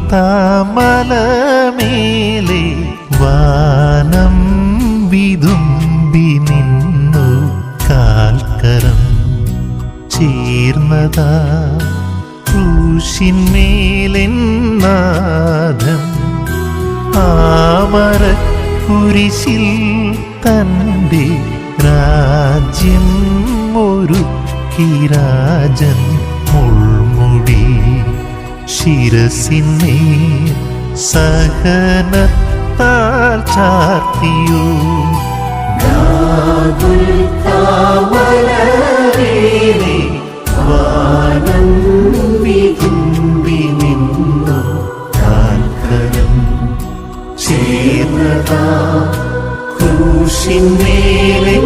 ഗൊൽഗൊത്താമലമേലെ വാനം വിതുമ്പി നിന്നു കാൽക്കരം ചേർന്നതാ ക്രൂശിന്മേലെന്നാഥൻ ആമരക്കുരിശിൽ തൻ്റെ രാജ്യം ഒരുക്കി രാജൻ മുൾമുടി ശിരസിന്മേൽ സഹനത്താൽ ചാർത്തിയോ ഗൊൽഗൊത്താമലമേലെ വാനം വിതുമ്പി നിന്നു കാൽക്കരം ചേർന്നതാ ക്രൂശിന്മേലെ